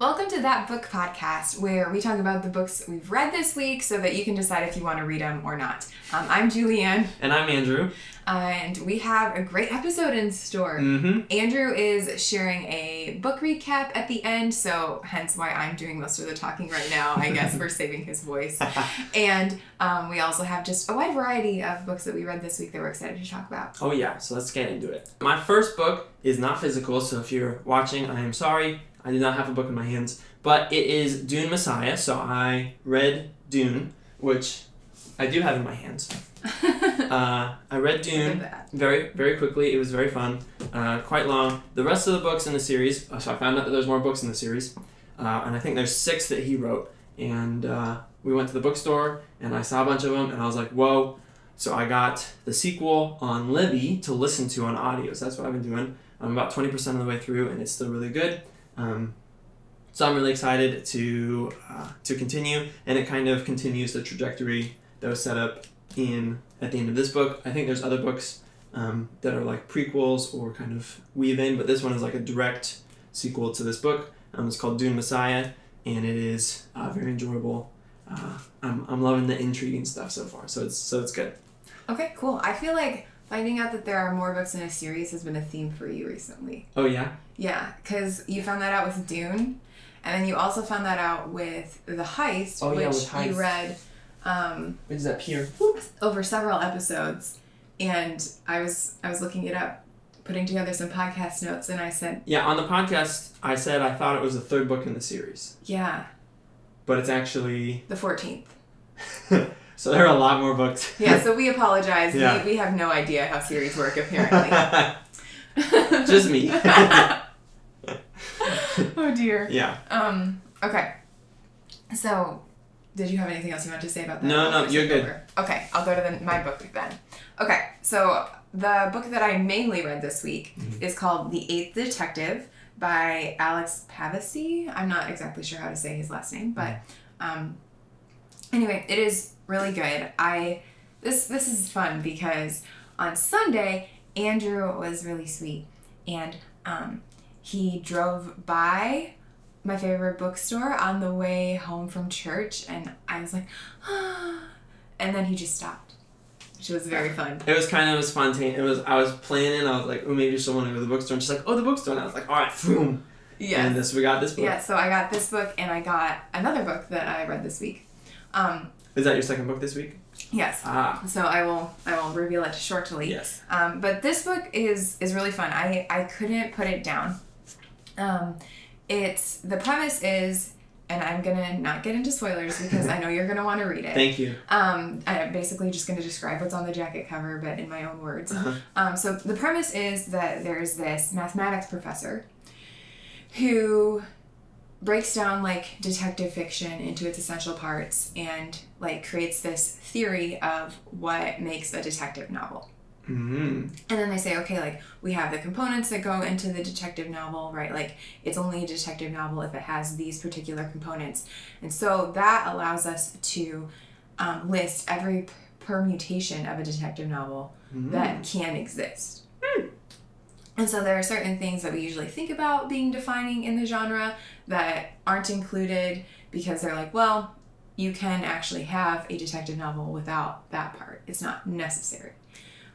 Welcome to That Book Podcast, where we talk about the books we've read this week so that you can decide if you want to read them or not. I'm Julianne. And I'm Andrew. And we have a great episode in store. Andrew is sharing a book recap at the end, so hence why I'm doing most of the talking right now, I guess, for saving his voice. And we also have just a wide variety of books that we read this week that we're excited to talk about. Oh yeah, so let's get into it. My first book is not physical, so if you're watching, I am sorry. I did not have a book in my hands, but it is Dune Messiah, so I read Dune, which I do have in my hands. I read Dune very, very quickly. It was very fun, quite long. The rest of the books in the series, so I found out that there's more books in the series, and I think there's 6 that he wrote, and we went to the bookstore, and I saw a bunch of them, and I was like, whoa. So I got the sequel on Libby to listen to on audio, so that's what I've been doing. I'm about 20% of the way through, and it's still really good. So I'm really excited to continue, and it kind of continues the trajectory that was set up at the end of this book. I think there's other books that are like prequels or kind of weave in, but this one is like a direct sequel to this book. It's called Dune Messiah, and it is very enjoyable. I'm loving the intriguing stuff so far, so it's good. Okay, cool. I feel like finding out that there are more books in a series has been a theme for you recently. Oh yeah? Yeah, because you found that out with Dune, and then you also found that out with The Heist, which you read What is that here? over several episodes, and I was looking it up, putting together some podcast notes, and I said... Yeah, on the podcast, I said I thought it was the 3rd book in the series. Yeah. But it's actually... the 14th. So there are a lot more books. Yeah, so we apologize. Yeah. We have no idea how series work, apparently. Just me. Oh, dear. Yeah. Okay. So, did you have anything else you wanted to say about that? No, you're good. Okay, I'll go to my book then. Okay, so the book that I mainly read this week is called The Eighth Detective by Alex Pavesi. I'm not exactly sure how to say his last name, but anyway, it is really good. This is fun because on Sunday, Andrew was really sweet, and he drove by my favorite bookstore on the way home from church, and I was like, and then he just stopped, which was very fun. It was kind of spontaneous. I was planning, I was like, oh, maybe you still want to go to the bookstore, and she's like, oh, the bookstore, and I was like, all right, boom. Yeah. And we got this book. Yeah, so I got this book, and I got another book that I read this week. Is that your second book this week? Yes. So I will reveal it shortly. Yes. But this book is really fun. I couldn't put it down. The premise is, and I'm gonna not get into spoilers because I know you're gonna want to read it. Thank you. I'm basically just gonna describe what's on the jacket cover, but in my own words. So the premise is that there's this mathematics professor who breaks down like detective fiction into its essential parts and like creates this theory of what makes a detective novel. And then they say, okay, like we have the components that go into the detective novel, right? Like it's only a detective novel if it has these particular components. And so that allows us to list every permutation of a detective novel that can exist. And so there are certain things that we usually think about being defining in the genre that aren't included because they're like, well, you can actually have a detective novel without that part. It's not necessary.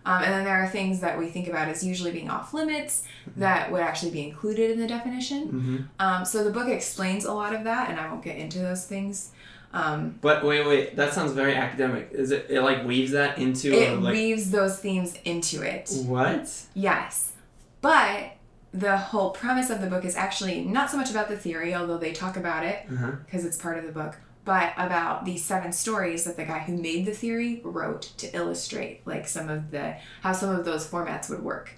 And then there are things that we think about as usually being off limits that would actually be included in the definition. So the book explains a lot of that, and I won't get into those things. But wait, that sounds very academic. Is it like weaves that into it? Weaves those themes into it. What? Yes. But the whole premise of the book is actually not so much about the theory, although they talk about it because it's part of the book, but about the 7 stories that the guy who made the theory wrote to illustrate like how some of those formats would work.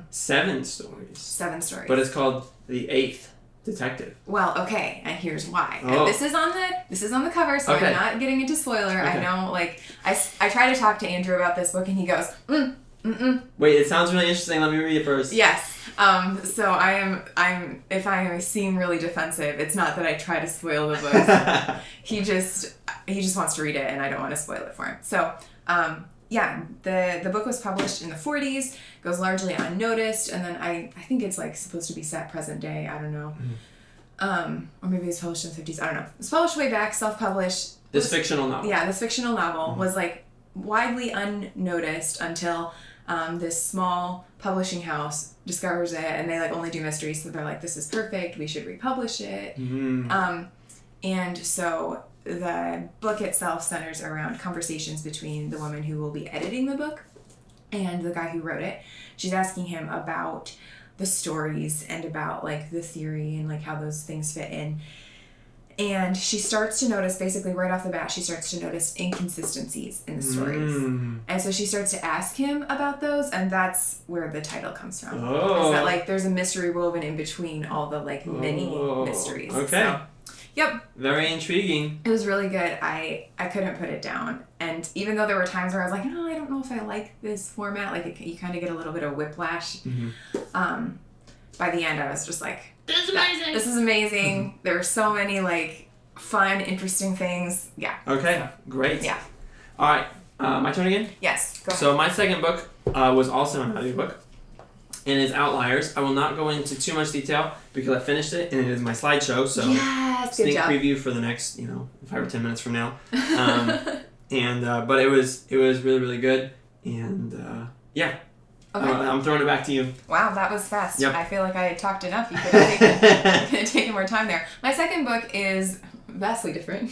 7 stories. 7 stories. But it's called The Eighth Detective. Well, okay, and here's why. Oh. And this is on the cover, so okay. I'm not getting into spoiler. Okay. I know, like I try to talk to Andrew about this book, and he goes, Wait, it sounds really interesting. Let me read it first. Yes. So I'm if I seem really defensive, it's not that I try to spoil the book. He just wants to read it, and I don't want to spoil it for him. So, the book was published in the 40s, goes largely unnoticed, and then I think it's like supposed to be set present day. I don't know. Or maybe it was published in the 50s. I don't know. It was published way back, self-published. This fictional novel. Yeah, this fictional novel was like widely unnoticed until this small publishing house discovers it, and they like only do mysteries, so they're like, this is perfect, we should republish it. And so the book itself centers around conversations between the woman who will be editing the book and the guy who wrote it. She's asking him about the stories and about like the theory and like how those things fit in. And she starts to notice, basically right off the bat, she starts to notice inconsistencies in the stories. And so she starts to ask him about those, and that's where the title comes from. Is that like there's a mystery woven in between all the like mini mysteries. Okay. So, yep. Very intriguing. It was really good. I couldn't put it down. And even though there were times where I was like, no, I don't know if I like this format, like you kind of get a little bit of whiplash. By the end, I was just like, This is amazing. This is amazing. There were so many like fun, interesting things. Yeah. Okay, So, great. yeah. All right, my turn again? Yes. Go ahead. So my second book was also an audiobook, and it's Outliers. I will not go into too much detail because I finished it, and it is my slideshow, so yes, good sneak job. preview for the next, 5 or 10 minutes from now. But it was really, really good, and yeah. Okay. I'm throwing it back to you. Wow, that was fast. Yep. I feel like I had talked enough. You could have taken more time there. My second book is vastly different.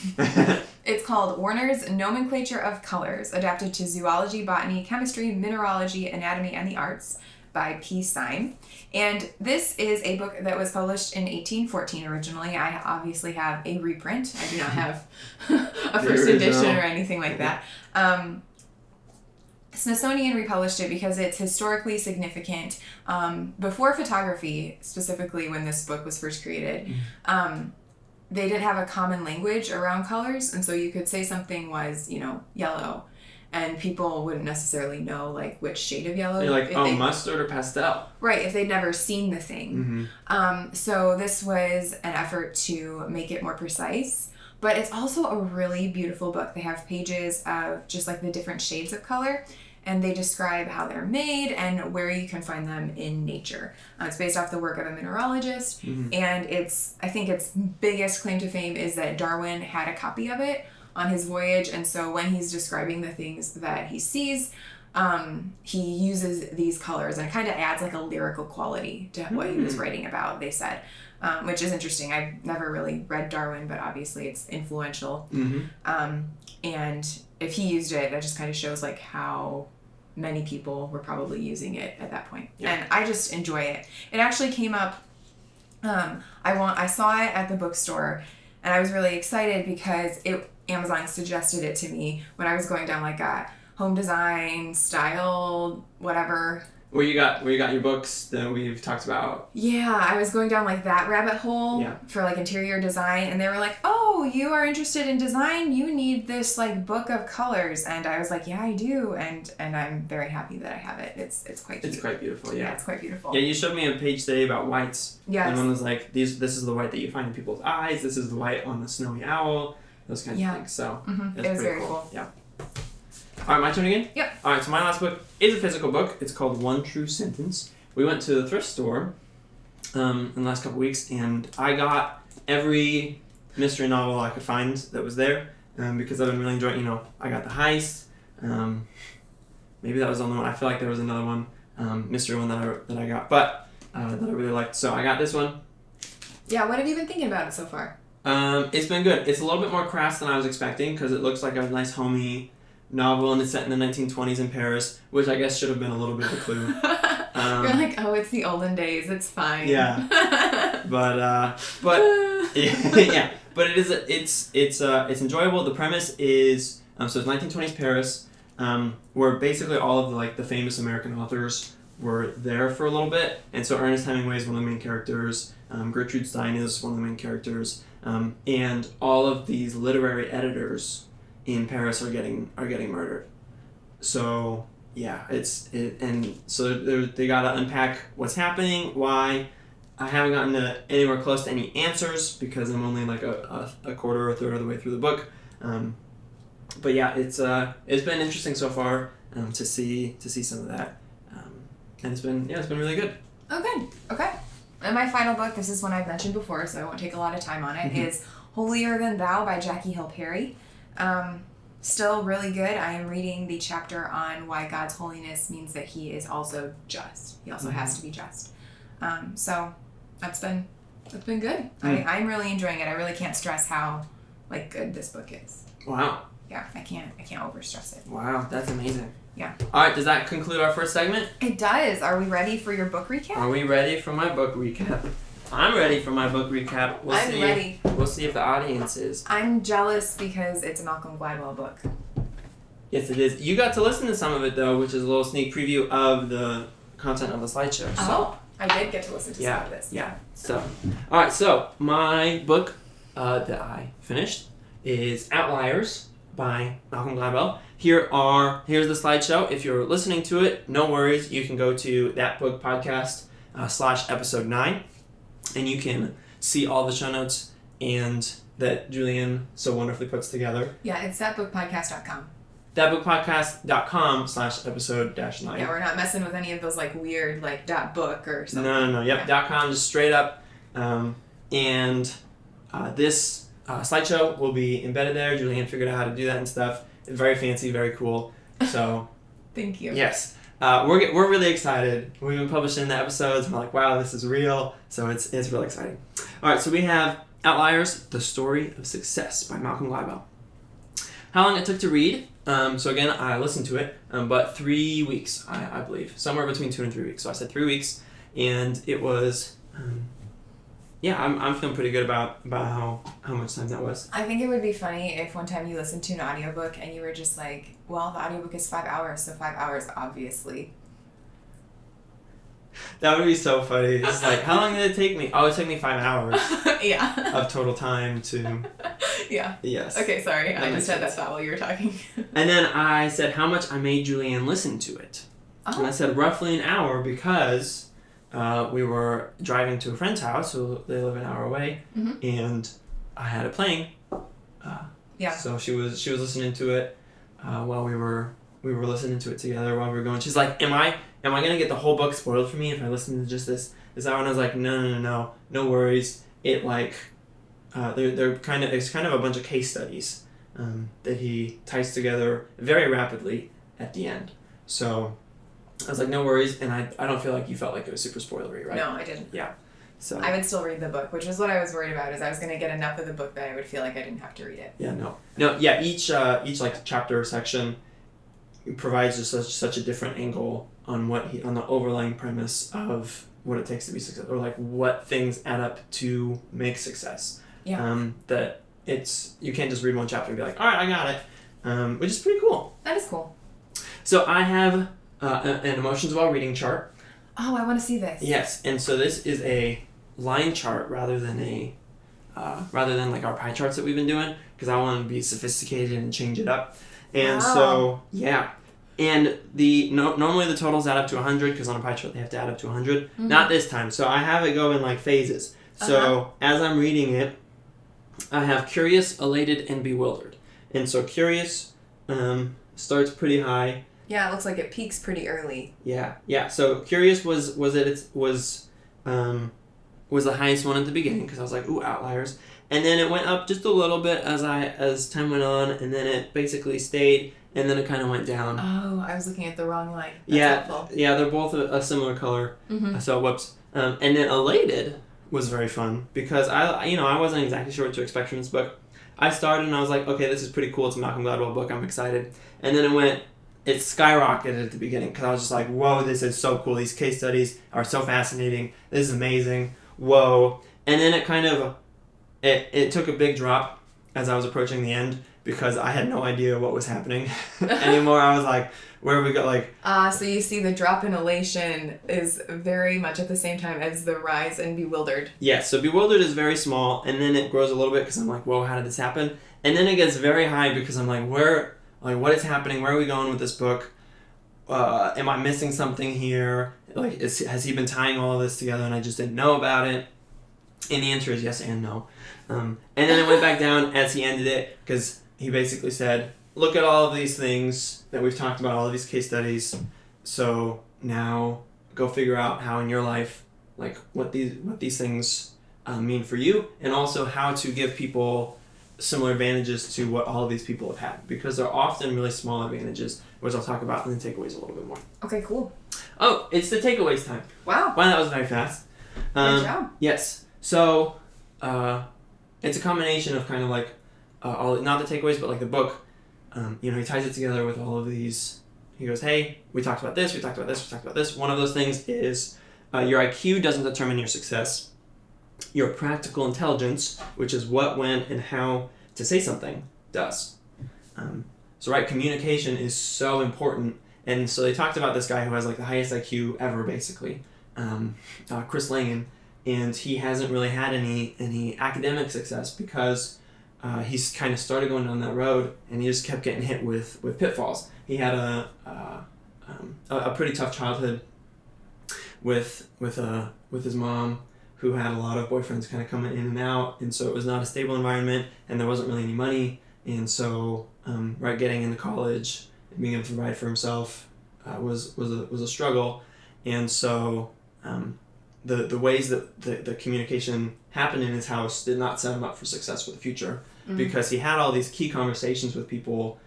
It's called Werner's Nomenclature of Colors, adapted to Zoology, Botany, Chemistry, Mineralogy, Anatomy, and the Arts by Syme. And this is a book that was published in 1814 originally. I obviously have a reprint. I do not have a first edition or anything like that. Smithsonian republished it because it's historically significant. Before photography, specifically when this book was first created, they didn't have a common language around colors, and so you could say something was, yellow, and people wouldn't necessarily know like which shade of yellow. You're like, mustard or pastel. Right, if they'd never seen the thing. So this was an effort to make it more precise. But it's also a really beautiful book. They have pages of just like the different shades of color, and they describe how they're made and where you can find them in nature. It's based off the work of a mineralogist, and I think its biggest claim to fame is that Darwin had a copy of it on his voyage, and so when he's describing the things that he sees, he uses these colors, and it kind of adds like a lyrical quality to what he was writing about, they said. Which is interesting. I've never really read Darwin, but obviously it's influential. And if he used it, that just kind of shows like how many people were probably using it at that point. Yeah. And I just enjoy it. It actually came up, I saw it at the bookstore, and I was really excited because Amazon suggested it to me when I was going down like a home design, style, whatever. Where you got your books that we've talked about. Yeah, I was going down like that rabbit hole for like interior design, and they were like, oh, you are interested in design? You need this like book of colors. And I was like, yeah, I do. And I'm very happy that I have it. It's quite cute. It's quite beautiful, yeah. It's quite beautiful. Yeah, you showed me a page today about whites. Yes. And one was like, this is the white that you find in people's eyes. This is the white on the snowy owl. Those kinds of things. So it was very cool. Yeah. All right, my turn again? Yep. All right, so my last book is a physical book. It's called One True Sentence. We went to the thrift store in the last couple weeks, and I got every mystery novel I could find that was there because I've been really enjoying, I got The Heist. Maybe that was the only one. I feel like there was another one, mystery one that I got, but that I really liked. So I got this one. Yeah, what have you been thinking about it so far? It's been good. It's a little bit more crass than I was expecting because it looks like a nice homey novel, and it's set in the 1920s in Paris, which I guess should have been a little bit of a clue. You're like, oh, it's the olden days. It's fine. Yeah. But yeah. But it's enjoyable. The premise is so it's 1920s Paris, where basically all of the famous American authors were there for a little bit, and so Ernest Hemingway is one of the main characters. Gertrude Stein is one of the main characters, and all of these literary editors in Paris are getting murdered. So yeah, and so they gotta unpack what's happening, why. I haven't gotten anywhere close to any answers because I'm only like a quarter or a third of the way through the book. But yeah, it's been interesting so far to see some of that, and it's been really good. Oh, good. Okay. And my final book, this is one I've mentioned before, so I won't take a lot of time on it, is Holier Than Thou by Jackie Hill Perry. Still really good. I am reading the chapter on why God's holiness means that he is also just. He also has to be just. So that's been good. I'm really enjoying it. I really can't stress how good this book is. Wow. Yeah, I can't overstress it. Wow, that's amazing. Yeah. All right, does that conclude our first segment? It does. Are we ready for your book recap? Are we ready for my book recap? I'm ready for my book recap. I'm ready. We'll see if the audience is. I'm jealous because it's a Malcolm Gladwell book. Yes, it is. You got to listen to some of it, though, which is a little sneak preview of the content of the slideshow. So. I did get to listen to some of this. Yeah. So, all right. So, my book that I finished is Outliers by Malcolm Gladwell. Here's the slideshow. If you're listening to it, no worries. You can go to That Book Podcast / episode 9. And you can see all the show notes and that Julian so wonderfully puts together. Yeah, it's thatbookpodcast.com. Thatbookpodcast.com / episode -9. Yeah, we're not messing with any of those weird .book or something. No. Yep, yeah. .com, just straight up. This slideshow will be embedded there. Julian figured out how to do that and stuff. It's very fancy, very cool. So. Thank you. Yes. We're really excited. We've been publishing the episodes. We're like, wow, this is real. So it's really exciting. All right, so we have Outliers, The Story of Success by Malcolm Gladwell. How long it took to read? So again, I listened to it, but 3 weeks, I believe. Somewhere between 2 and 3 weeks. So I said 3 weeks, and it was, I'm feeling pretty good about how much time that was. I think it would be funny if one time you listened to an audiobook and you were just like, well, the audiobook is 5 hours, so 5 hours, obviously. That would be so funny. It's how long did it take me? Oh, it took me 5 hours. Yeah. Of total time to... Yeah. Yes. Okay, sorry. I just had that thought while you were talking. And then I said how much I made Julianne listen to it. Oh. And I said roughly an hour because we were driving to a friend's house, so they live an hour away, and I had it playing. So she was listening to it while we were listening to it together while we were going. She's like, am I gonna get the whole book spoiled for me if I listen to just this hour? And I was like, no worries. It they're it's kind of a bunch of case studies that he ties together very rapidly at the end. So I was like, no worries, and I don't feel like you felt like it was super spoilery, right? No, I didn't. Yeah. So I would still read the book, which is what I was worried about, is I was going to get enough of the book that I would feel like I didn't have to read it. Yeah, no. Yeah, each chapter or section provides just such a different angle on on the overlying premise of what it takes to be successful, or what things add up to make success. Yeah. That you can't just read one chapter and be like, all right, I got it, which is pretty cool. That is cool. So I have an emotions while reading chart. Oh, I want to see this. Yes, and so this is a line chart rather than our pie charts that we've been doing, because I want to be sophisticated and change it up. And so, yeah. And normally the totals add up to 100, because on a pie chart they have to add up to 100. Mm-hmm. Not this time. So I have it go in phases. So as I'm reading it, I have curious, elated, and bewildered. And so curious starts pretty high. Yeah, it looks like it peaks pretty early. Yeah. So curious was the highest one at the beginning, because I was like, ooh, Outliers. And then it went up just a little bit as time went on, and then it basically stayed, and then it kind of went down. Oh, I was looking at the wrong line. That's helpful. Yeah, they're both a similar color. Mm-hmm. So whoops. And then elated was very fun, because I wasn't exactly sure what to expect from this book. I started and I was like, okay, this is pretty cool. It's a Malcolm Gladwell book. I'm excited. And then it skyrocketed at the beginning, because I was just like, whoa, this is so cool. These case studies are so fascinating. This is amazing. Whoa. And then it kind of, it took a big drop as I was approaching the end, because I had no idea what was happening anymore. I was like, where we go, so you see the drop in elation is very much at the same time as the rise in bewildered. Yeah, so bewildered is very small, and then it grows a little bit, because I'm like, whoa, how did this happen? And then it gets very high, because I'm like, what is happening? Where are we going with this book? Am I missing something here? Has he been tying all of this together and I just didn't know about it? And the answer is yes and no. And then it went back down as he ended it, because he basically said, look at all of these things that we've talked about, all of these case studies. So now go figure out how in your life like what these things mean for you, and also how to give people similar advantages to what all of these people have had, because they're often really small advantages, which I'll talk about in the takeaways a little bit more. Okay, cool. Oh, it's the takeaways time. Wow. Wow, that was very fast. Good job. Yes. So, it's a combination of kind of like all, not the takeaways, but like the book. He ties it together with all of these. He goes, hey, we talked about this, we talked about this, we talked about this. One of those things is your IQ doesn't determine your success. Your practical intelligence, which is what, when, and how to say something, does. Communication is so important. And so they talked about this guy who has like the highest IQ ever, basically, Chris Langan, and he hasn't really had any academic success because he's kind of started going down that road, and he just kept getting hit with pitfalls. He had a pretty tough childhood with his mom, who had a lot of boyfriends kind of coming in and out, and so it was not a stable environment, and there wasn't really any money, and so getting into college and being able to provide for himself was a struggle, and so the ways that the communication happened in his house did not set him up for success for the future, because he had all these key conversations with people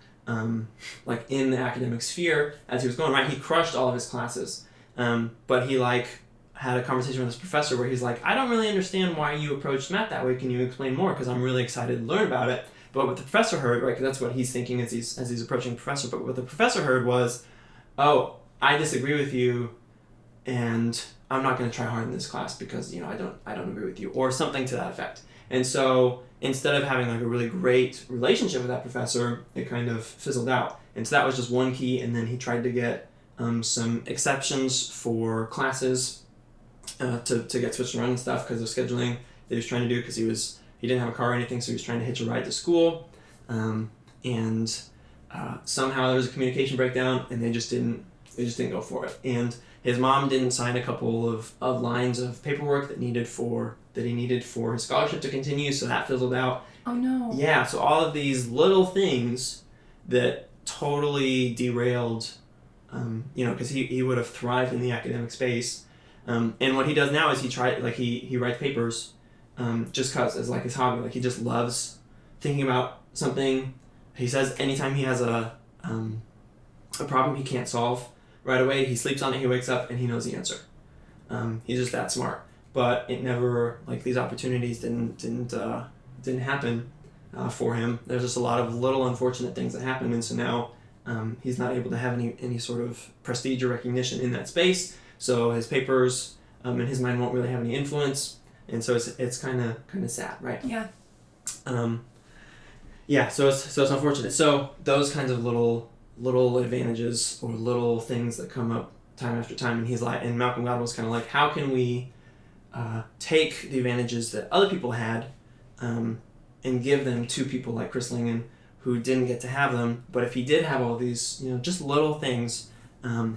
like in the academic sphere as he was going, right? He crushed all of his classes, but he had a conversation with his professor where he's like, I don't really understand why you approached math that way. Can you explain more? Because I'm really excited to learn about it. But what the professor heard, right, because that's what he's thinking as he's approaching the professor, but what the professor heard was, oh, I disagree with you, and I'm not going to try hard in this class because, I don't agree with you, or something to that effect. And so instead of having like a really great relationship with that professor, it kind of fizzled out. And so that was just one key, and then he tried to get some exceptions for classes to get switched around and stuff because of scheduling that he was trying to do, because he didn't have a car or anything, so he was trying to hitch a ride to school, and somehow there was a communication breakdown, and they just didn't go for it. And his mom didn't sign a couple of lines of paperwork that he needed for his scholarship to continue, so that fizzled out. Oh no. Yeah, so all of these little things that totally derailed, because he would have thrived in the academic space. And what he does now is he writes papers, just cause as like his hobby. Like he just loves thinking about something. He says anytime he has a problem he can't solve right away, he sleeps on it, he wakes up, and he knows the answer. He's just that smart. But it never, like, these opportunities didn't happen for him. There's just a lot of little unfortunate things that happen, and so now he's not able to have any sort of prestige or recognition in that space. So his papers in his mind won't really have any influence, and so it's kind of sad, right? Yeah. So it's unfortunate. So those kinds of little advantages or little things that come up time after time, and Malcolm Gladwell's kind of like, how can we take the advantages that other people had and give them to people like Chris Langan who didn't get to have them, but if he did have all these, just little things,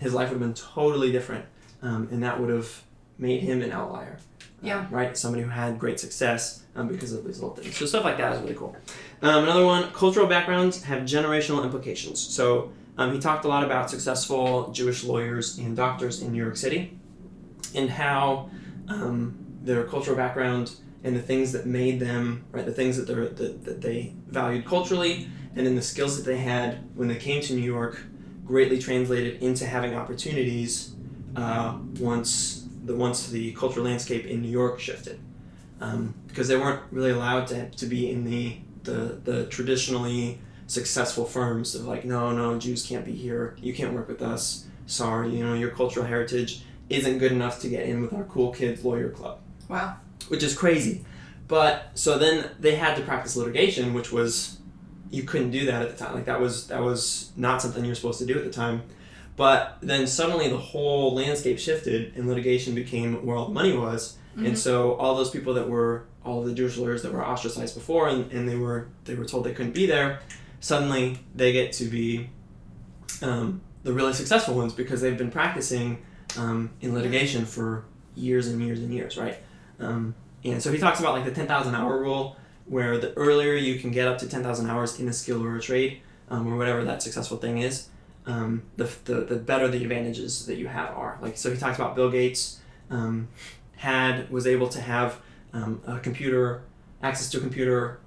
his life would have been totally different, and that would have made him an outlier. Yeah. Right? Somebody who had great success because of these little things. So stuff like that is really cool. Another one, cultural backgrounds have generational implications. So he talked a lot about successful Jewish lawyers and doctors in New York City and how their cultural background and the things that made them, right, the things that they valued culturally, and then the skills that they had when they came to New York greatly translated into having opportunities once the cultural landscape in New York shifted, because they weren't really allowed to be in the traditionally successful firms of like, no, Jews can't be here, you can't work with us, sorry, your cultural heritage isn't good enough to get in with our cool kids lawyer club. Wow. Which is crazy. But so then they had to practice litigation, which was, you couldn't do that at the time. Like that was not something you were supposed to do at the time. But then suddenly the whole landscape shifted and litigation became where all the money was. Mm-hmm. And so all those people that were, all the Jewish lawyers that were ostracized before and they were told they couldn't be there, suddenly they get to be the really successful ones because they've been practicing in litigation for years and years and years, right? And so he talks about like the 10,000 hour rule, where the earlier you can get up to 10,000 hours in a skill or a trade, or whatever that successful thing is, the better the advantages that you have are. Like, so he talks about Bill Gates was able to have access to a computer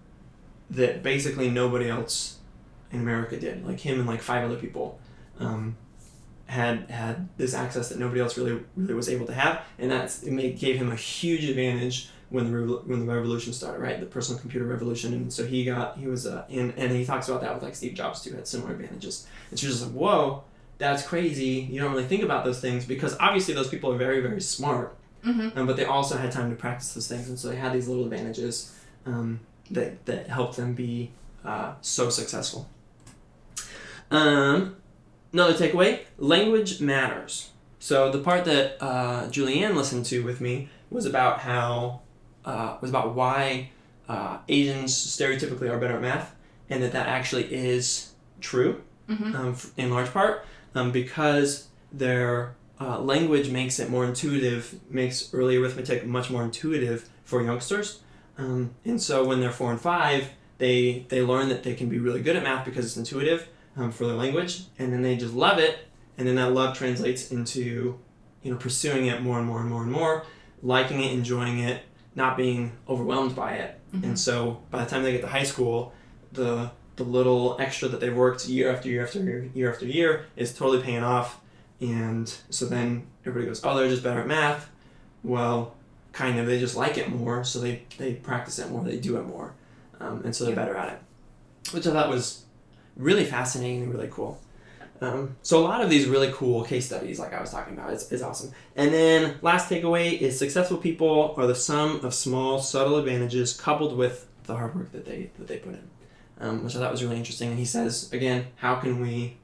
that basically nobody else in America did. Like him and like 5 other people had this access that nobody else really was able to have, and gave him a huge advantage when the revolution started, right? The personal computer revolution. And so he talks about that with like Steve Jobs too, had similar advantages. And so just like, whoa, that's crazy. You don't really think about those things because obviously those people are very, very smart, but they also had time to practice those things, and so they had these little advantages that helped them be so successful. Another takeaway: language matters. So the part that Julianne listened to with me was about why Asians stereotypically are better at math, and that actually is true in large part because their language makes it more intuitive, makes early arithmetic much more intuitive for youngsters. And so when they're 4 and 5, they learn that they can be really good at math because it's intuitive for their language, and then they just love it, and then that love translates into pursuing it more and more and more and more, liking it, enjoying it, not being overwhelmed by it. And so by the time they get to high school, the little extra that they've worked year after year after year after year is totally paying off. And so then everybody goes, oh, they're just better at math. Well, kind of, they just like it more, so they practice it more, they do it more, and so they're better at it, which I thought was really fascinating and really cool. So a lot of these really cool case studies, like I was talking about, is awesome. And then last takeaway is successful people are the sum of small, subtle advantages coupled with the hard work that they put in, which I thought was really interesting. And he says, again, how can we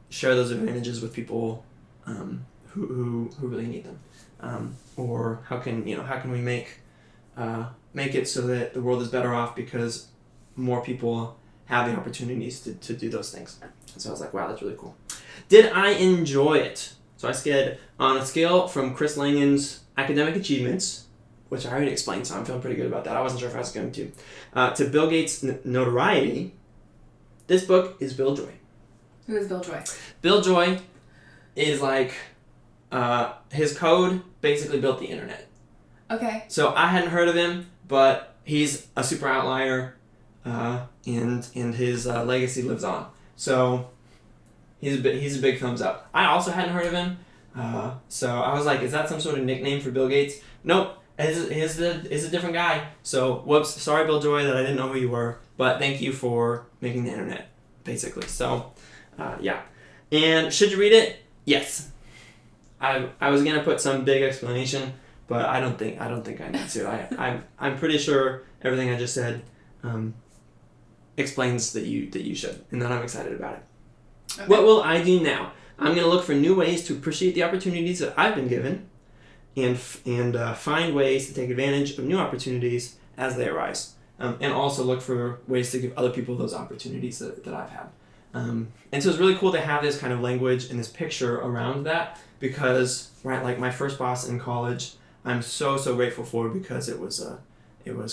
share those advantages with people who really need them, or how can we make it so that the world is better off because more people have the opportunities to do those things. And so I was like, wow, that's really cool. Did I enjoy it? So I said, on a scale from Chris Langan's academic achievements, which I already explained, so I'm feeling pretty good about that. I wasn't sure if I was going to Bill Gates' notoriety, this book is Bill Joy. Who is Bill Joy? Bill Joy is like, his code basically built the internet. Okay. So I hadn't heard of him, but he's a super outlier, and his legacy lives on. So he's a big thumbs up. I also hadn't heard of him, so I was like, is that some sort of nickname for Bill Gates? Nope, he's a different guy. So whoops, sorry Bill Joy that I didn't know who you were, but thank you for making the internet, basically. So yeah. And should you read it? Yes. I was gonna put some big explanation, but I don't think I need to. I'm pretty sure everything I just said explains that you should, and that I'm excited about it. Okay. What will I do now? I'm gonna look for new ways to appreciate the opportunities that I've been given, and find ways to take advantage of new opportunities as they arise, and also look for ways to give other people those opportunities that I've had. And so it's really cool to have this kind of language and this picture around that, because like my first boss in college, I'm so grateful for, because it was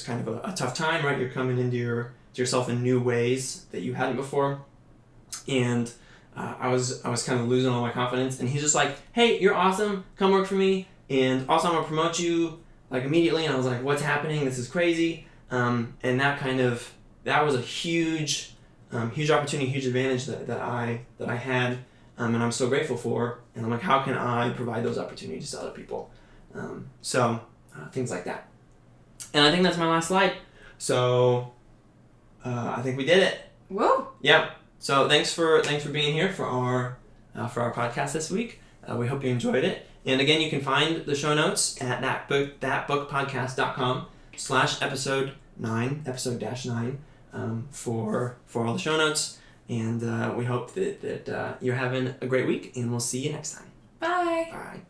kind of a tough time, right? You're coming into yourself in new ways that you hadn't before, and I was kind of losing all my confidence, and he's just like, hey, you're awesome, come work for me, and also I'm gonna promote you like immediately. And I was like, what's happening? This is crazy. And that was a huge opportunity, huge advantage that I had, and I'm so grateful for. And I'm like, how can I provide those opportunities to other people? So things like that. And I think that's my last slide. So I think we did it. Whoa. Yeah. So thanks for being here for our podcast this week. We hope you enjoyed it. And again, you can find the show notes at thatbookpodcast.com/episode 9 for all the show notes. And we hope that you're having a great week, and we'll see you next time. Bye. Bye.